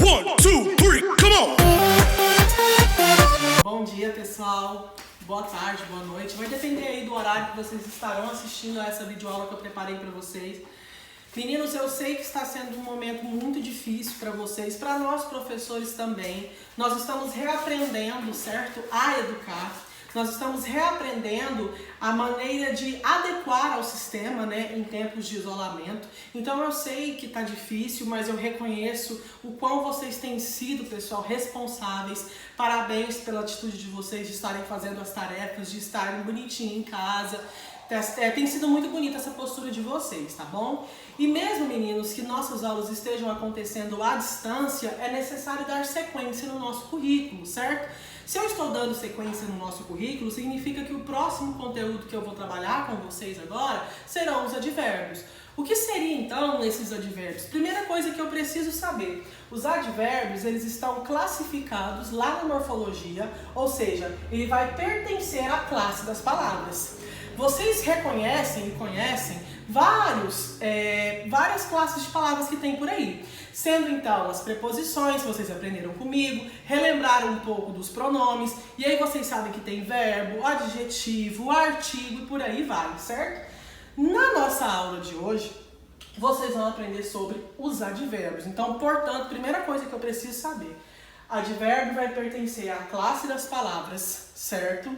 1, 2, 3, come on! Bom dia, pessoal. Boa tarde, boa noite. Vai depender aí do horário que vocês estarão assistindo a essa videoaula que eu preparei para vocês. Meninos, eu sei que está sendo um momento muito difícil para vocês, para nós professores também. Nós estamos reaprendendo, certo? A educar. Nós estamos reaprendendo a maneira de adequar ao sistema, né, em tempos de isolamento. Então eu sei que está difícil, mas eu reconheço o quão vocês têm sido, pessoal, responsáveis. Parabéns pela atitude de vocês de estarem fazendo as tarefas, de estarem bonitinho em casa. Tem sido muito bonita essa postura de vocês, tá bom? E mesmo, meninos, que nossas aulas estejam acontecendo à distância, é necessário dar sequência no nosso currículo, certo? Se eu estou dando sequência no nosso currículo, significa que o próximo conteúdo que eu vou trabalhar com vocês agora serão os advérbios. O que seria então esses advérbios? Primeira coisa que eu preciso saber, os advérbios eles estão classificados lá na morfologia, ou seja, ele vai pertencer à classe das palavras. Vocês reconhecem e conhecem várias classes de palavras que tem por aí. Sendo então as preposições, vocês aprenderam comigo, relembraram um pouco dos pronomes, e aí vocês sabem que tem verbo, adjetivo, artigo e por aí vai, certo? Na nossa aula de hoje, vocês vão aprender sobre os advérbios. Então, portanto, primeira coisa que eu preciso saber, advérbio vai pertencer à classe das palavras, certo?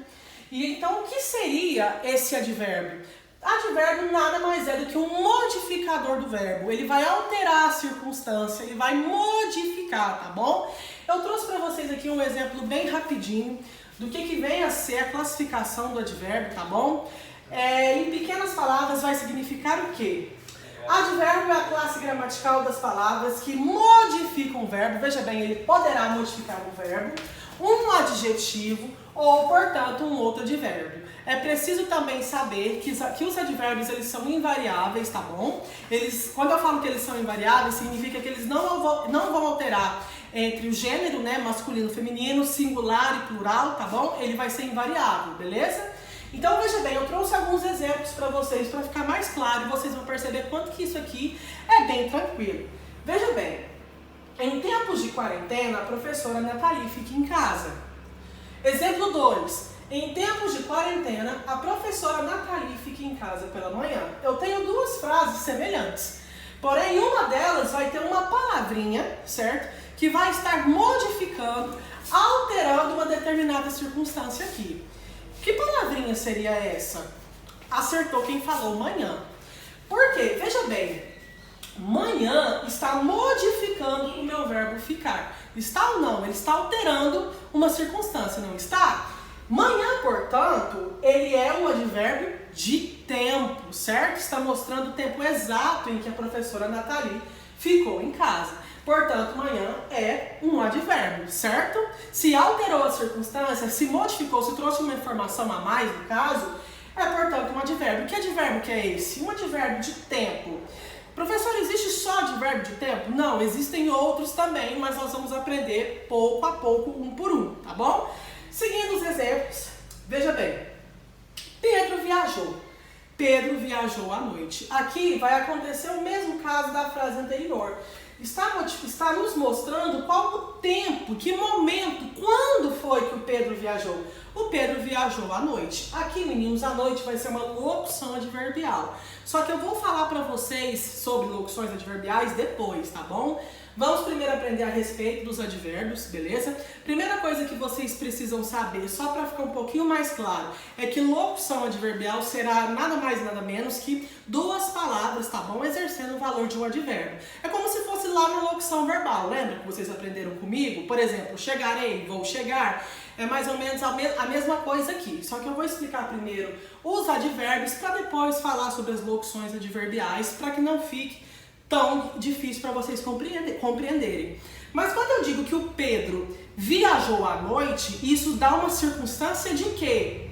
E então, o que seria esse advérbio? Advérbio nada mais é do que um modificador do verbo. Ele vai alterar a circunstância, ele vai modificar, tá bom? Eu trouxe para vocês aqui um exemplo bem rapidinho do que vem a ser a classificação do advérbio, tá bom? Em pequenas palavras vai significar o quê? Advérbio é a classe gramatical das palavras que modificam o verbo. Veja bem, ele poderá modificar o verbo, um adjetivo ou, portanto, um outro advérbio. É preciso também saber que os advérbios eles são invariáveis, tá bom? Quando eu falo que eles são invariáveis, significa que eles não vão alterar entre o gênero, né, masculino, feminino, singular e plural, tá bom? Ele vai ser invariável, beleza? Então, veja bem, eu trouxe alguns exemplos para vocês, para ficar mais claro, e vocês vão perceber quanto que isso aqui é bem tranquilo. Veja bem, em tempos de quarentena, a professora Nathalie fica em casa. Exemplo 2. Em tempos de quarentena, a professora Nathalie fica em casa pela manhã. Eu tenho duas frases semelhantes, porém uma delas vai ter uma palavrinha, certo? Que vai estar modificando, alterando uma determinada circunstância aqui. Que palavrinha seria essa? Acertou quem falou manhã. Por quê? Veja bem, manhã está modificando o meu verbo ficar. Está ou não? Ele está alterando uma circunstância, não está? Manhã, portanto, ele é um advérbio de tempo, certo? Está mostrando o tempo exato em que a professora Nathalie ficou em casa. Portanto, manhã é um advérbio, certo? Se alterou a circunstância, se modificou, se trouxe uma informação a mais, no caso, é, portanto, um advérbio. Que advérbio que é esse? Um advérbio de tempo. Professor, existe só advérbio de tempo? Não, existem outros também, mas nós vamos aprender pouco a pouco, um por um, tá bom? Seguindo os exemplos, veja bem, Pedro viajou. Pedro viajou à noite. Aqui vai acontecer o mesmo caso da frase anterior. Está nos mostrando qual o tempo, que momento, quando foi que o Pedro viajou. O Pedro viajou à noite. Aqui, meninos, à noite vai ser uma locução adverbial. Só que eu vou falar para vocês sobre locuções adverbiais depois, tá bom? Vamos primeiro aprender a respeito dos advérbios, beleza? Primeira coisa que vocês precisam saber, só para ficar um pouquinho mais claro, é que locução adverbial será nada mais nada menos que duas palavras, tá bom? Exercendo o valor de um advérbio. É como se fosse lá na locução verbal, lembra que vocês aprenderam comigo? Por exemplo, chegarei, vou chegar. É mais ou menos a mesma coisa aqui, só que eu vou explicar primeiro os advérbios para depois falar sobre as locuções adverbiais, para que não fique tão difícil para vocês compreenderem. Mas quando eu digo que o Pedro viajou à noite, isso dá uma circunstância de quê?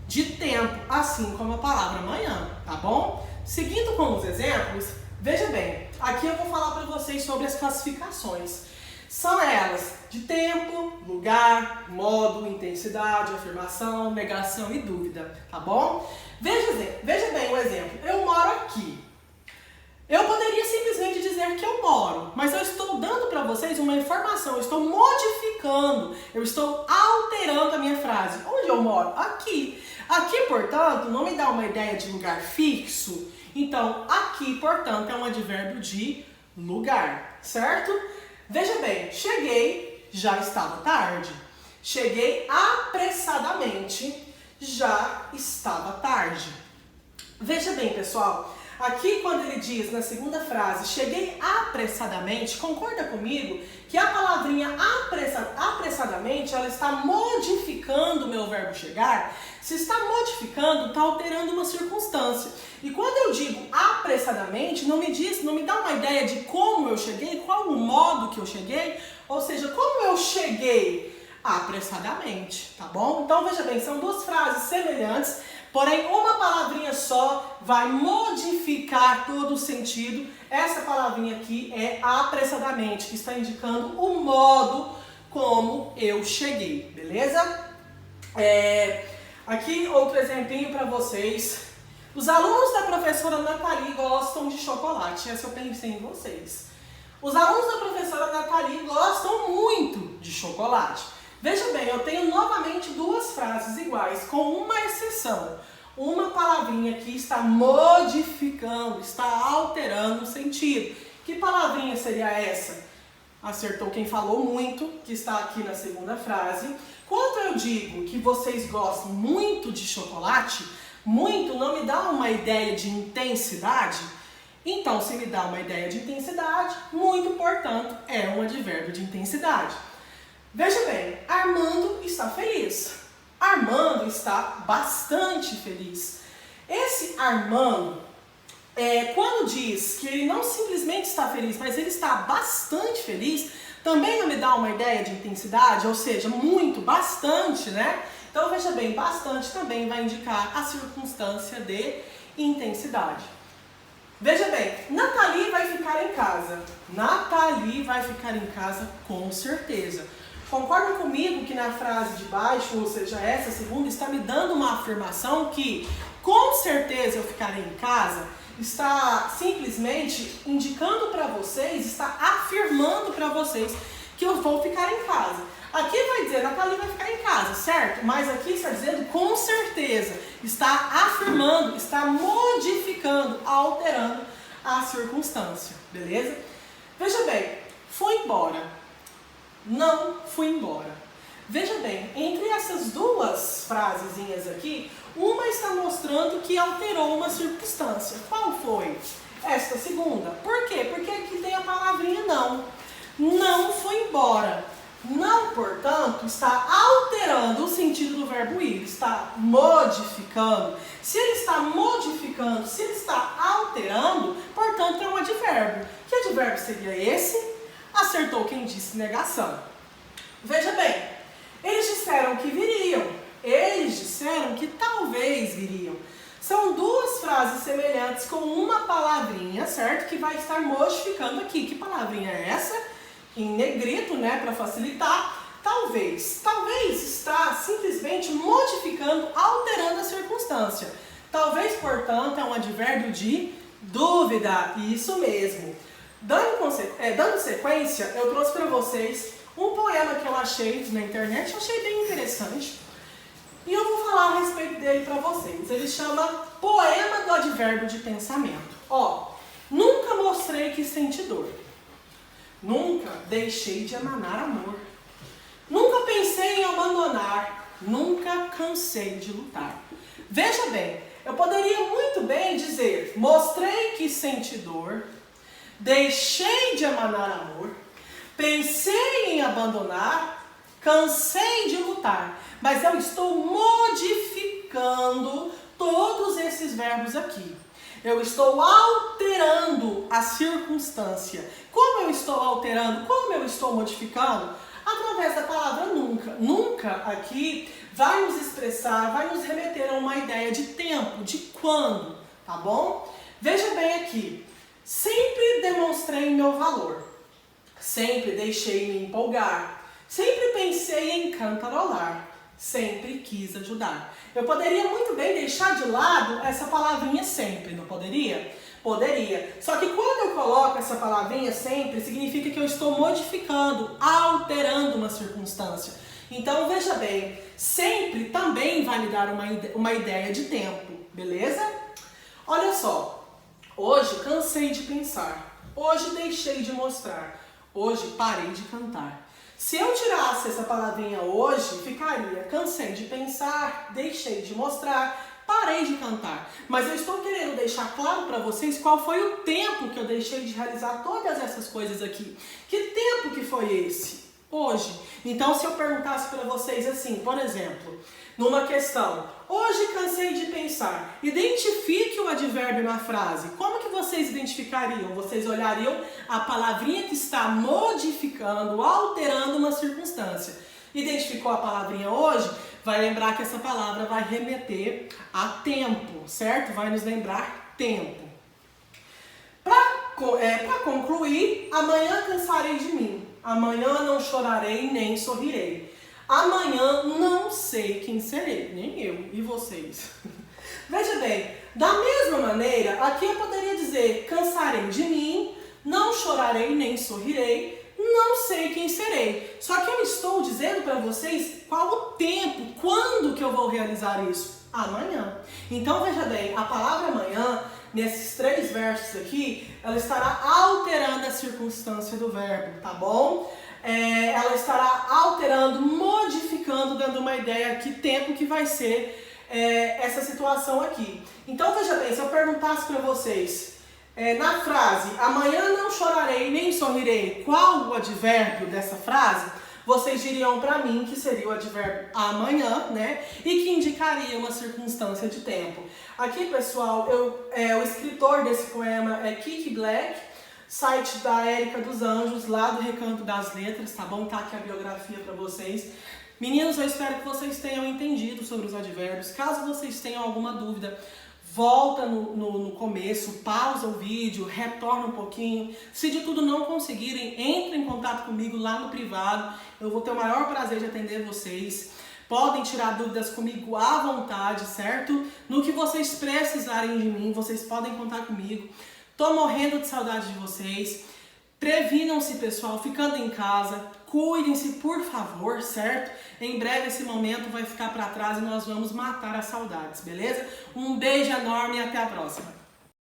De tempo, assim como a palavra manhã, tá bom? Seguindo com os exemplos, veja bem, aqui eu vou falar para vocês sobre as classificações. São elas de tempo, lugar, modo, intensidade, afirmação, negação e dúvida, tá bom? Veja bem o exemplo. Eu moro aqui. Eu poderia simplesmente dizer que eu moro, mas eu estou dando para vocês uma informação, eu estou modificando, eu estou alterando a minha frase. Onde eu moro? Aqui. Aqui, portanto, não me dá uma ideia de lugar fixo. Então, aqui, portanto, é um advérbio de lugar, certo? Veja bem, cheguei, já estava tarde. Cheguei apressadamente, já estava tarde. Veja bem, pessoal, aqui quando ele diz na segunda frase, cheguei apressadamente, concorda comigo que a palavrinha apressadamente, ela está modificando o meu verbo chegar? Se está modificando, está alterando uma circunstância. E quando eu digo apressadamente, não me dá uma ideia de como eu cheguei, qual o modo que eu cheguei, ou seja, como eu cheguei apressadamente, tá bom? Então veja bem, são duas frases semelhantes, porém uma palavrinha só vai modificar todo o sentido. Essa palavrinha aqui é apressadamente, que está indicando o modo como eu cheguei, beleza? Aqui outro exemplinho para vocês. Os alunos da professora Nathalie gostam de chocolate. Essa eu pensei em vocês. Os alunos da professora Nathalie gostam muito de chocolate. Veja bem, eu tenho novamente duas frases iguais, com uma exceção. Uma palavrinha aqui está modificando, está alterando o sentido. Que palavrinha seria essa? Acertou quem falou muito, que está aqui na segunda frase. Quando eu digo que vocês gostam muito de chocolate, muito não me dá uma ideia de intensidade? Então, se me dá uma ideia de intensidade, muito, portanto, é um advérbio de intensidade. Veja bem, Armando está feliz. Armando está bastante feliz. Esse Armando, quando diz que ele não simplesmente está feliz, mas ele está bastante feliz, também não me dá uma ideia de intensidade, ou seja, muito, bastante, né? Então veja bem, bastante também vai indicar a circunstância de intensidade. Veja bem, Nathalie vai ficar em casa. Nathalie vai ficar em casa com certeza. Concorda comigo que na frase de baixo, ou seja, essa segunda, está me dando uma afirmação que com certeza eu ficarei em casa? Está simplesmente indicando para vocês, está afirmando para vocês que eu vou ficar em casa. Aqui vai dizer, Nathalie vai ficar em casa, certo? Mas aqui está dizendo com certeza, está afirmando, está modificando, alterando a circunstância, beleza? Veja bem, foi embora. Não fui embora. Veja bem, entre essas duas frasezinhas aqui, uma está mostrando que alterou uma circunstância. Qual foi? Esta segunda. Por quê? Porque aqui tem a palavrinha não. Não foi embora. Não, portanto, está alterando o sentido do verbo ir. Está modificando. Se ele está modificando, se ele está alterando, portanto, é um advérbio. Que advérbio seria esse? Acertou quem disse negação. Veja bem, eles disseram que viriam, eles disseram que talvez viriam. São duas frases semelhantes com uma palavrinha, certo? Que vai estar modificando aqui. Que palavrinha é essa? Em negrito, né, para facilitar. Talvez. Talvez está simplesmente modificando, alterando a circunstância. Talvez, portanto, é um advérbio de dúvida. Isso mesmo. Dando sequência, eu trouxe para vocês um poema que eu achei na internet, eu achei bem interessante. E eu vou falar a respeito dele para vocês. Ele chama Poema do Advérbio de Pensamento. Nunca mostrei que senti dor. Nunca deixei de emanar amor. Nunca pensei em abandonar. Nunca cansei de lutar. Veja bem, eu poderia muito bem dizer, mostrei que senti dor, deixei de emanar amor, pensei em abandonar, cansei de lutar. Mas eu estou modificando todos esses verbos aqui. Eu estou alterando a circunstância. Como eu estou alterando? Como eu estou modificando? Através da palavra nunca. Nunca aqui vai nos expressar, vai nos remeter a uma ideia de tempo, de quando, tá bom? Veja bem aqui. Sempre demonstrei meu valor. Sempre deixei me empolgar. Sempre pensei em cantarolar. Sempre quis ajudar. Eu poderia muito bem deixar de lado essa palavrinha sempre, não poderia? Poderia. Só que quando eu coloco essa palavrinha sempre, significa que eu estou modificando, alterando uma circunstância. Então, veja bem, sempre também vai me dar uma ideia de tempo, beleza? Olha só, hoje cansei de pensar, hoje deixei de mostrar, hoje parei de cantar. Se eu tirasse essa palavrinha hoje, ficaria cansei de pensar, deixei de mostrar, parei de cantar. Mas eu estou querendo deixar claro para vocês qual foi o tempo que eu deixei de realizar todas essas coisas aqui. Que tempo que foi esse? Hoje. Então, se eu perguntasse para vocês assim, por exemplo, numa questão, hoje cansei de pensar, identifique o advérbio na frase. Como que vocês identificariam? Vocês olhariam a palavrinha que está modificando, alterando uma circunstância. Identificou a palavrinha hoje? Vai lembrar que essa palavra vai remeter a tempo, certo? Vai nos lembrar tempo. Para concluir, amanhã cansarei de mim. Amanhã não chorarei nem sorrirei. Amanhã não sei quem serei, nem eu e vocês. Veja bem, da mesma maneira, aqui eu poderia dizer cansarei de mim, não chorarei nem sorrirei, não sei quem serei. Só que eu estou dizendo para vocês qual o tempo, quando que eu vou realizar isso? Amanhã. Então veja bem, a palavra amanhã, nesses 3 versos aqui, ela estará alterando a circunstância do verbo, tá bom? Ela estará alterando, modificando, dando uma ideia que tempo que vai ser essa situação aqui. Então veja bem, se eu perguntasse para vocês, na frase, amanhã não chorarei nem sorrirei, qual o advérbio dessa frase? Vocês diriam para mim que seria o advérbio amanhã, né? E que indicaria uma circunstância de tempo. Aqui, pessoal, o escritor desse poema é Kiki Black, site da Érica dos Anjos, lá do Recanto das Letras, tá bom? Tá aqui a biografia para vocês. Meninos, eu espero que vocês tenham entendido sobre os advérbios. Caso vocês tenham alguma dúvida, volta no começo, pausa o vídeo, retorna um pouquinho. Se de tudo não conseguirem, entre em contato comigo lá no privado. Eu vou ter o maior prazer de atender vocês. Podem tirar dúvidas comigo à vontade, certo? No que vocês precisarem de mim, vocês podem contar comigo. Tô morrendo de saudade de vocês. Previnam-se, pessoal, ficando em casa. Cuidem-se, por favor, certo? Em breve esse momento vai ficar para trás e nós vamos matar as saudades, beleza? Um beijo enorme e até a próxima.